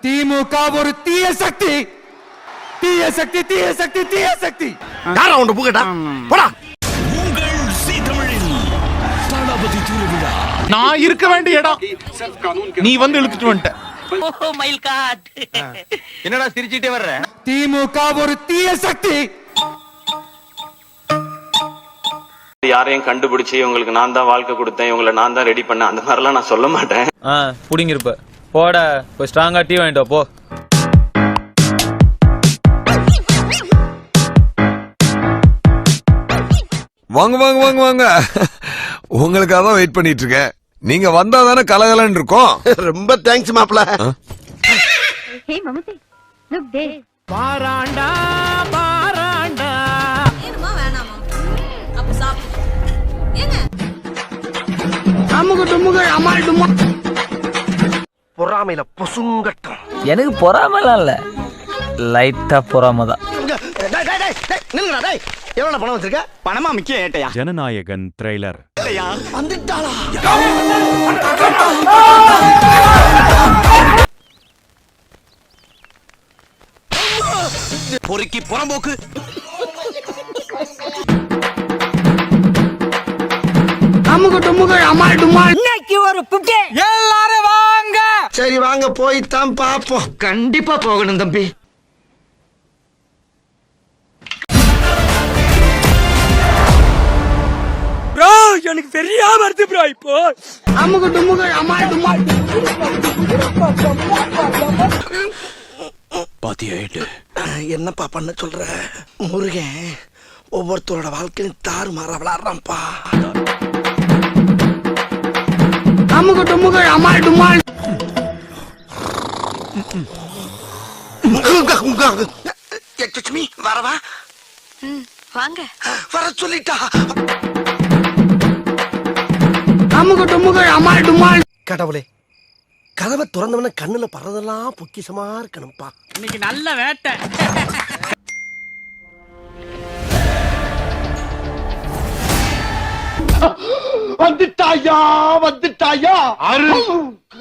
திமுக ஒரு தீய சக்தி, தீய சக்தி, தீய சக்தி, தீய சக்தி. யாரா உன்னை புகட்டா போடா. உங்கள் ஜீ தமிழில் தளபதி திருவிழா. நான் இருக்க வேண்டிய இடம் நீ வந்து இழுத்துட்டு வந்துட்ட. என்னடா சிரிச்சிட்டே வர்ற? திமுக ஒரு தீய சக்தி. யாரையும் கண்டுபிடிச்சு இவங்களுக்கு நான் தான் வாழ்க்கை கொடுத்தேன், இவங்களை நான் தான் ரெடி பண்ணேன், அந்த மாதிரிலாம் நான் சொல்ல மாட்டேன். புடிங்கிருப்ப போட போய் ஸ்ட்ராங்கா டீ வாங்கிட்டு போ. வாங்க வாங்க வாங்க வாங்க, உங்களுக்காக தான் வெயிட் பண்ணிட்டு இருக்கேன். நீங்க வந்தா தானே கலகலன்னு இருக்கும். ரொம்ப தேங்க்ஸ் மாப்ள. Hey Mamati, look there. பாராண்டா பாராண்டா. ஏனுமா வேணாமா? அப்ப சாப்பிடு. ஏங்க? அமுக டுமுக அமால் டுமா. பொறாமையில பொசுங்கட்டம். எனக்கு பொறாமலாம் இல்ல, லைட்டா பொறாம தான். டேய் டேய் டேய் நில்லுடா டேய். எவ்வளவு பணம் வச்சிருக்க? பணமா முக்கியம் ஏட்டையா? ஜனநாயகன் ட்ரெய்லர் வந்துட்டாளா? பொறுக்கி புறம்போக்கு. அமுக டுமுக அமால் டுமா. இன்னைக்கு ஒரு புட்டி. எல்லாரும் வாங்க. சரி வாங்க போய் தான் பாப்போம். கண்டிப்பா போகணும் தம்பி. ப்ரோ எனக்கு தெரியாம வருது ப்ரோ. இப்போ அமுக டுமுக அமால் டுமா. பாத்தியாயிட்டு என்னப்பா பண்ண சொல்ற? முருகன் ஒவ்வொருத்தரோட வாழ்க்கையும் தாறு மாற விளையாடுறான்ப்பா. அமுக டுமுக அமால் டுமா. லட்சுமி வரவா? வாங்க. வர சொல்லிட்டா. அமுக டுமுக அமால் டுமா. கடவுளே, கதவை திறந்தவன கண்ணுல பறதெல்லாம் பொக்கிஷமா இருக்கணும்ப்பா. இன்னைக்கு நல்ல வேட்டை. வந்துட்டாயா வந்துட்டாயா,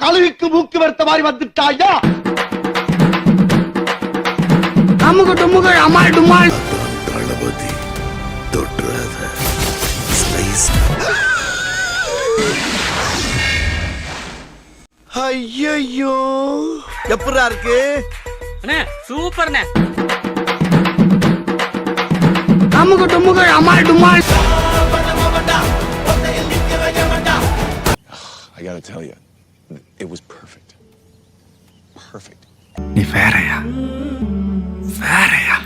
கழுவிக்கு மூக்கு வறுத்த மாதிரி வந்துட்டாயா. அமுக டுமுக அமால் டுமா. தளபதி தொற்றாத ஸ்லைஸ். ஐயோ எப்படா இருக்கு? அண்ணே சூப்பர்ண்ணே. அமுக டுமுக அமால் டுமா. I gotta tell you, it was perfect. Perfect. நீ வேறயா வேறயா.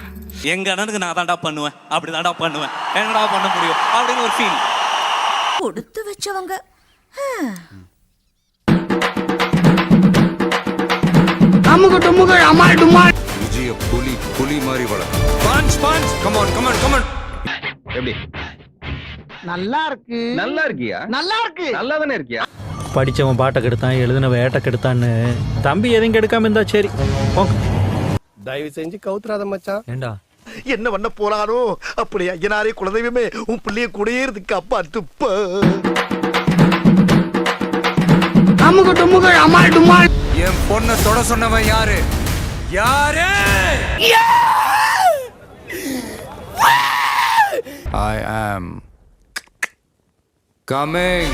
எங்க அண்ணனுக்கு நான் தான்டா பண்ணுவேன், அப்படி தான்டா பண்ணுவேன், என்னடா பண்ண முடியும் அப்படின்னு ஒரு ஃபீல். கொடுத்து வச்சவங்க. அமுக டுமுக அமால் டுமா. விஜய புலி புலி மாதிரி வளரும். Punch punch come on come on come on. எப்படி நல்லா இருக்கு. நல்லா இருக்கியா? நல்லா இருக்கு. நல்லா தானே இருக்கியா? படிச்சவன் பாட்டை கெடுத்தான், எழுதினவன் ஏட்ட கெடுத்தான்னு தம்பி எதையும் கெடுக்காம இருந்தா சரி. தயவு செஞ்சு கவுத்துறாத மச்சான். ஏண்டா என்ன பண்ண போறானோ அப்படி ஐயனாரே குலதெய்வமே உன் பிள்ளைய கூடயே இருக்கு அப்பா துப்ப. அமுக டுமுக அமால் டுமா. என் பொண்ணை தொட சொன்னவன் யாரு? யாரு? I am coming.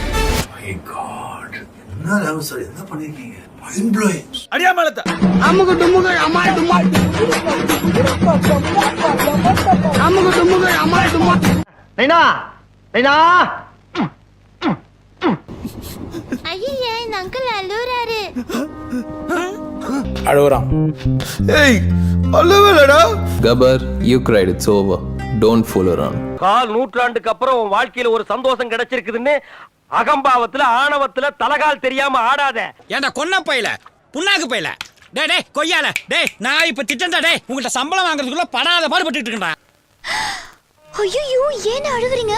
My God. என்ன சார் என்ன பண்ணிருக்கீங்க? Mind blowing. அடியாமலத்த. அமுக டுமுக அமால் டுமா. அமுக டுமுக அமால் டுமா. நைனா நைனா. ஐயே இந்த அங்கிள் அழுறாரு. அழுகுறான். ஏய் அல்லவேலடா. கபர், you cried, it's over. Don't fool around. கால் நூற்றாண்டுக்கு அப்புறம் உன் வாழ்க்கையில ஒரு சந்தோஷம் கிடைச்சிருக்குதுன்னு அகம்பாவத்துல ஆணவத்துல தலகால் தெரியாம ஆடாத. ஏன்டா கொன்ன பையில புண்ணாக்கு பையில. டேய் டேய் கொய்யால டேய், நான் இப்ப திட்டண்டா டேய், உங்கள்ட்ட சம்பளம் வாங்குறதுக்குள்ள படாத பாடுபட்டுட்டு இருக்கேன்டா. ஐயோ ஏன் அழுகுறீங்க?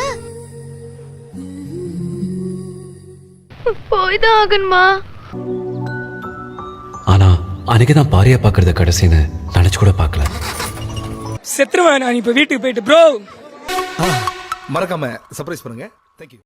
போய்தான் ஆகணுமா? ஆனா அன்னைக்கு தான் பாரியா பாக்குறத கடைசின்னு நினைச்சு கூட பார்க்கல. செத்துருவேன் நான் இப்ப வீட்டுக்கு போயிட்டு ப்ரோ. மறக்காம சர்ப்ரைஸ் பண்ணுங்க. Thank you.